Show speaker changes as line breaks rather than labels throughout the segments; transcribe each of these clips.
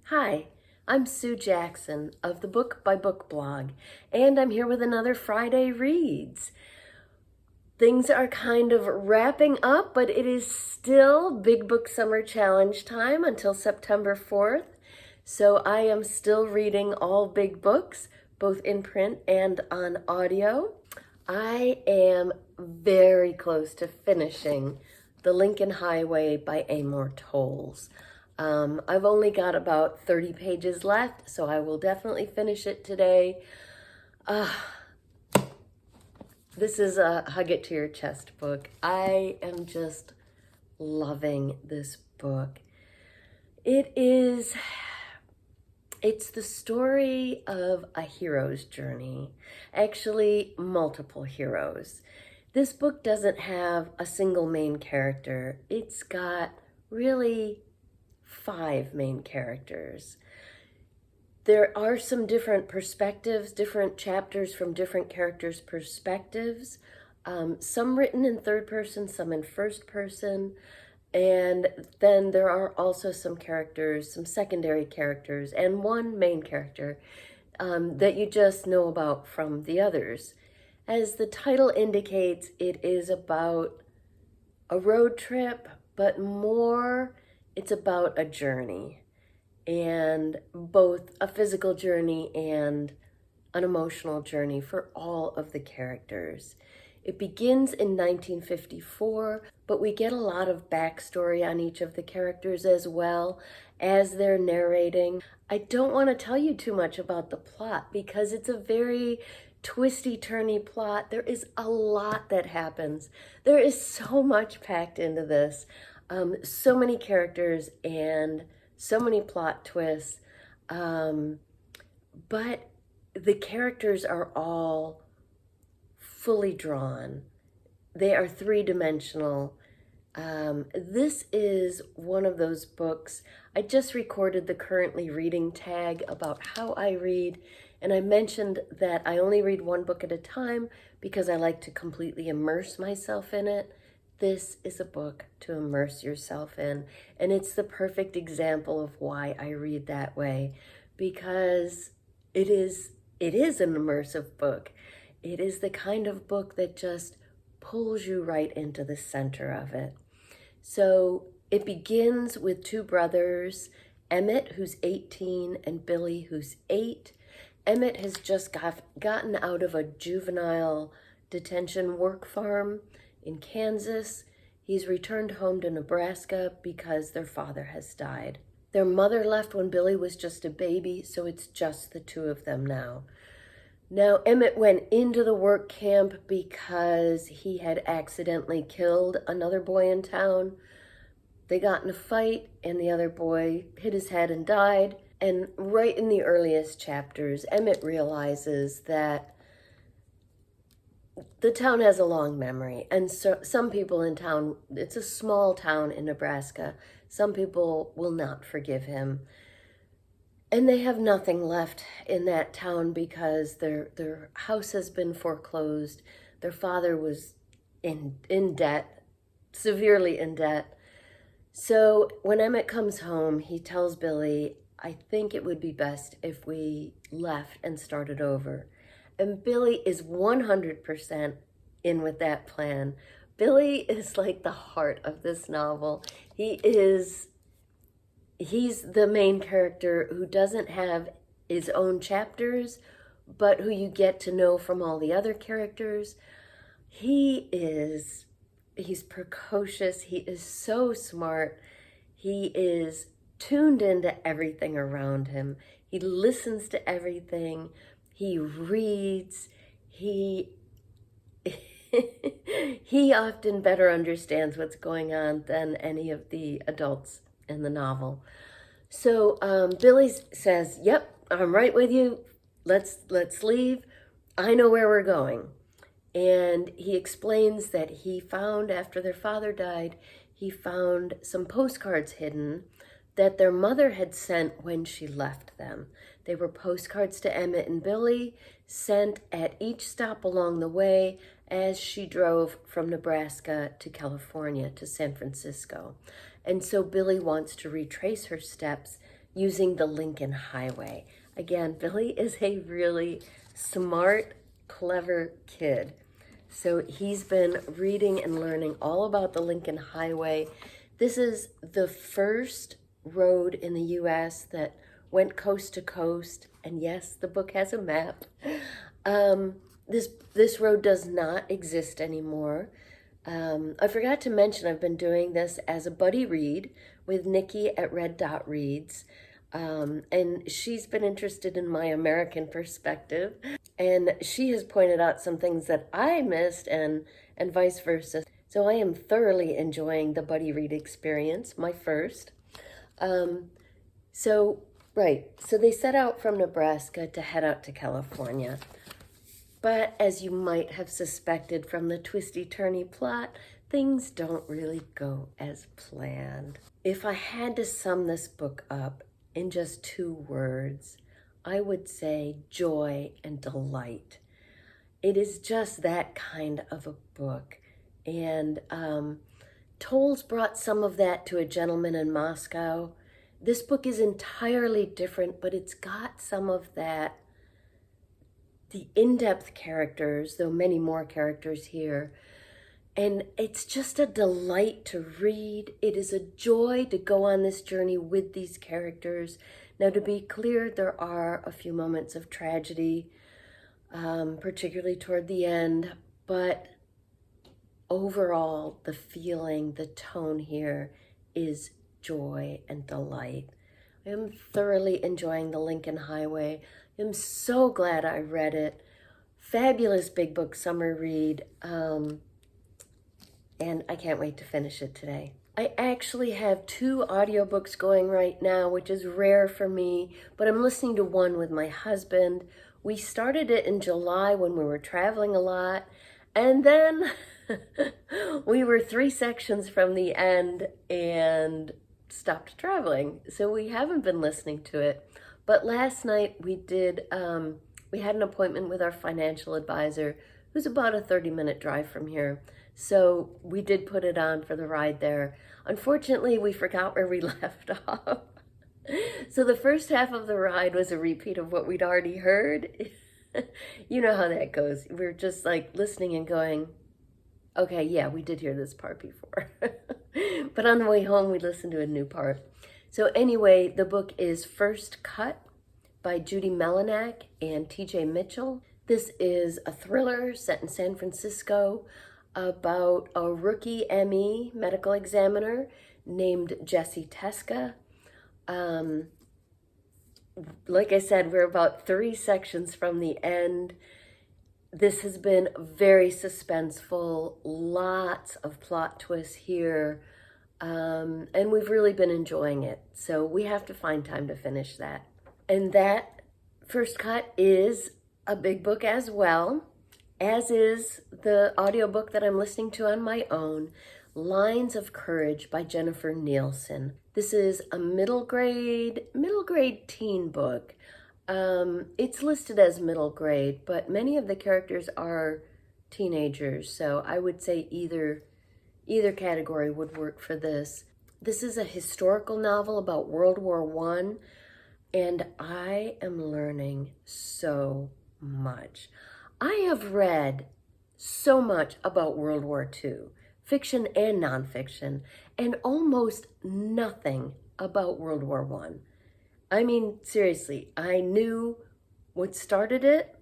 Hi, I'm Sue Jackson of the Book by Book blog, and I'm here with another Friday Reads. Things are kind of wrapping up, but it is still Big Book Summer Challenge time until September 4th. So I am still reading all big books, both in print and on audio. I am very close to finishing The Lincoln Highway by Amor Towles. I've only got about 30 pages left, so I will definitely finish it today. This is a hug it to your chest book. I am just loving this book. It's the story of a hero's journey, actually multiple heroes. This book doesn't have a single main character. It's got really 5 main characters. There are some different perspectives, different chapters from different characters' perspectives, some written in third person, some in first person, and then there are also some characters, some secondary characters, and one main character that you just know about from the others. As the title indicates, it is about a road trip, but more it's about a journey, and both a physical journey and an emotional journey for all of the characters. It begins in 1954, but we get a lot of backstory on each of the characters as well as they're narrating. I don't want to tell you too much about the plot because it's a very twisty-turny plot. There is a lot that happens. There is so much packed into this. So many characters and so many plot twists. But the characters are all fully drawn. They are three-dimensional. This is one of those books. I just recorded the currently reading tag about how I read, and I mentioned that I only read one book at a time because I like to completely immerse myself in it. This is a book to immerse yourself in, and it's the perfect example of why I read that way, because it is an immersive book. It is the kind of book that just pulls you right into the center of it. So it begins with 2 brothers, Emmett, who's 18, and Billy, who's 8. Emmett has just gotten out of a juvenile detention work farm in Kansas. He's returned home to Nebraska because their father has died. Their mother left when Billy was just a baby, so it's just the 2 of them now. Now, Emmett went into the work camp because he had accidentally killed another boy in town. They got in a fight, and the other boy hit his head and died. And right in the earliest chapters, Emmett realizes that the town has a long memory, and so some people in town, it's a small town in Nebraska, some people will not forgive him. And they have nothing left in that town because their house has been foreclosed. Their father was in debt, severely in debt. So when Emmett comes home, he tells Billy, I think it would be best if we left and started over. And Billy is 100% in with that plan. Billy is like the heart of this novel. He's the main character who doesn't have his own chapters, but who you get to know from all the other characters. He's precocious. He is so smart. He is tuned into everything around him. He listens to everything. He reads. He often better understands what's going on than any of the adults in the novel. So Billy says, yep, I'm right with you. Let's leave. I know where we're going. And he explains that he found, after their father died, he found some postcards hidden that their mother had sent when she left them. They were postcards to Emmett and Billy, sent at each stop along the way as she drove from Nebraska to California to San Francisco. And so Billy wants to retrace her steps using the Lincoln Highway. Again, Billy is a really smart, clever kid. So he's been reading and learning all about the Lincoln Highway. This is the first road in the U.S. that went coast to coast. And yes, the book has a map. This road does not exist anymore. I forgot to mention I've been doing this as a buddy read with Nikki at Red Dot Reads. And she's been interested in my American perspective. And she has pointed out some things that I missed and vice versa. So I am thoroughly enjoying the buddy read experience, my first. So they set out from Nebraska to head out to California. But as you might have suspected from the twisty-turny plot, things don't really go as planned. If I had to sum this book up in just 2 words, I would say joy and delight. It is just that kind of a book. And Tolles brought some of that to A Gentleman in Moscow. This book is entirely different, but it's got some of that, the in-depth characters, though many more characters here. And it's just a delight to read. It is a joy to go on this journey with these characters. Now, to be clear, there are a few moments of tragedy, particularly toward the end, but overall, the feeling, the tone here is joy and delight. I am thoroughly enjoying the Lincoln Highway. I'm so glad I read it. Fabulous Big Book Summer read, and I can't wait to finish it today. I actually have 2 audiobooks going right now, which is rare for me, but I'm listening to one with my husband. We started it in July when we were traveling a lot, and then we were 3 sections from the end and stopped traveling. So we haven't been listening to it. But last night we had an appointment with our financial advisor, who's about a 30-minute drive from here. So we did put it on for the ride there. Unfortunately, we forgot where we left off. So the first half of the ride was a repeat of what we'd already heard. You know how that goes. We're just like listening and going, okay, yeah, we did hear this part before. But on the way home, we listened to a new part. So anyway, the book is First Cut by Judy Melinak and TJ Mitchell. This is a thriller set in San Francisco about a rookie ME medical examiner named Jesse Teska. Like I said, we're about 3 sections from the end. This has been very suspenseful, lots of plot twists here, and we've really been enjoying it. So we have to find time to finish that. And that First Cut is a big book as well, as is the audiobook that I'm listening to on my own, Lines of Courage by Jennifer Nielsen. This is a middle grade teen book. It's listed as middle grade, but many of the characters are teenagers, so I would say either category would work for this. This is a historical novel about World War I, and I am learning so much. I have read so much about World War II, fiction and nonfiction, and almost nothing about World War I. I mean, seriously, I knew what started it,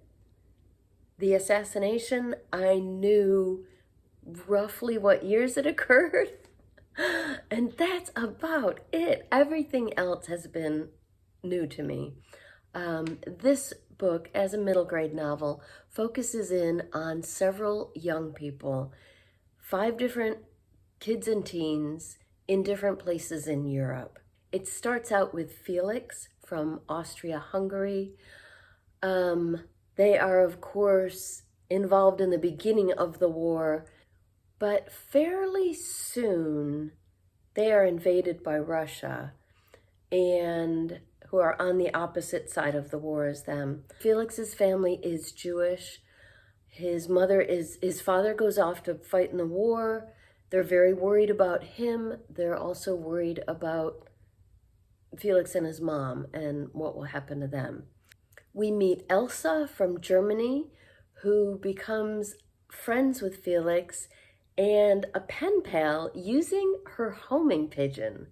the assassination. I knew roughly what years it occurred, and that's about it. Everything else has been new to me. This book, as a middle grade novel, focuses in on several young people, 5 different kids and teens in different places in Europe. It starts out with Felix from Austria-Hungary. They are, of course, involved in the beginning of the war, but fairly soon they are invaded by Russia, and who are on the opposite side of the war as them. Felix's family is Jewish. His father goes off to fight in the war. They're very worried about him. They're also worried about Felix and his mom and what will happen to them. We meet Elsa from Germany, who becomes friends with Felix and a pen pal using her homing pigeon,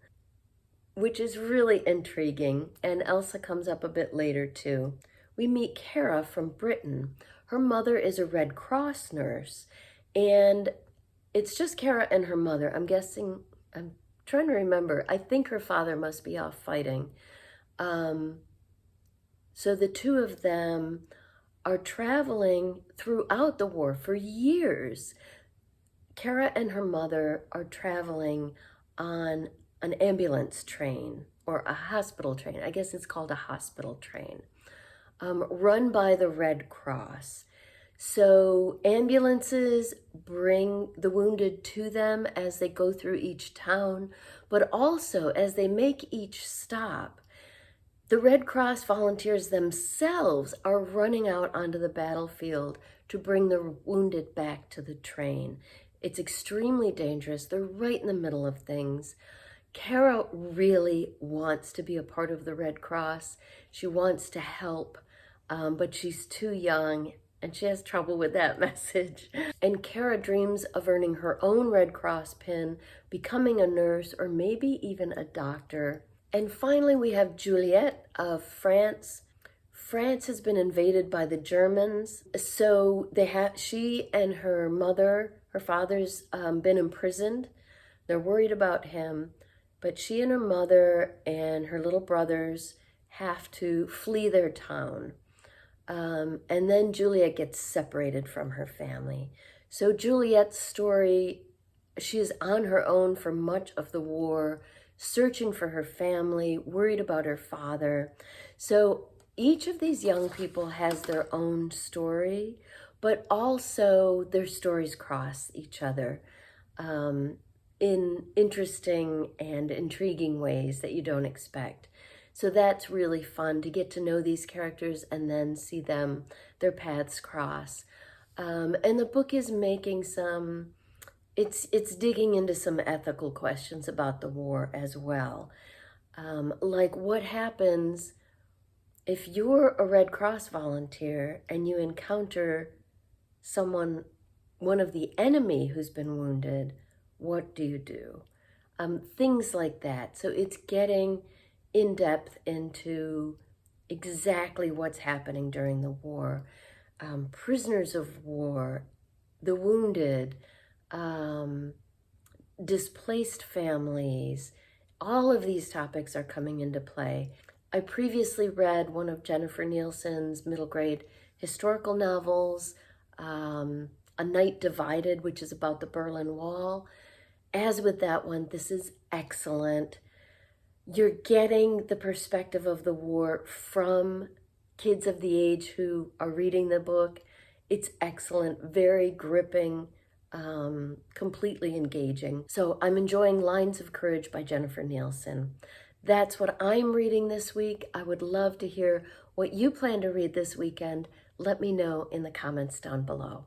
which is really intriguing. And Elsa comes up a bit later too. We meet Kara from Britain. Her mother is a Red Cross nurse, and it's just Kara and her mother. I'm trying to remember. I think her father must be off fighting. So the two of them are traveling throughout the war for years. Kara and her mother are traveling on an ambulance train or a hospital train. I guess it's called a hospital train, run by the Red Cross. So ambulances bring the wounded to them as they go through each town, but also as they make each stop, the Red Cross volunteers themselves are running out onto the battlefield to bring the wounded back to the train. It's extremely dangerous. They're right in the middle of things. Kara really wants to be a part of the Red Cross. She wants to help, but she's too young and she has trouble with that message. And Kara dreams of earning her own Red Cross pin, becoming a nurse, or maybe even a doctor. And finally, we have Juliette of France. France has been invaded by the Germans. So she and her mother, her father's been imprisoned. They're worried about him. But she and her mother and her little brothers have to flee their town. And then Juliette gets separated from her family. So Juliette's story, she is on her own for much of the war, searching for her family, worried about her father. So each of these young people has their own story, but also their stories cross each other in interesting and intriguing ways that you don't expect. So that's really fun to get to know these characters and then see their paths cross. And the book is making it's digging into some ethical questions about the war as well. Like what happens if you're a Red Cross volunteer and you encounter one of the enemy who's been wounded, what do you do? Things like that. So it's getting in depth into exactly what's happening during the war. Prisoners of war, the wounded, displaced families, all of these topics are coming into play. I previously read one of Jennifer Nielsen's middle grade historical novels, A Night Divided, which is about the Berlin Wall. As with that one, this is excellent. You're getting the perspective of the war from kids of the age who are reading the book. It's excellent, very gripping, completely engaging. So I'm enjoying Lines of Courage by Jennifer Nielsen. That's what I'm reading this week. I would love to hear what you plan to read this weekend. Let me know in the comments down below.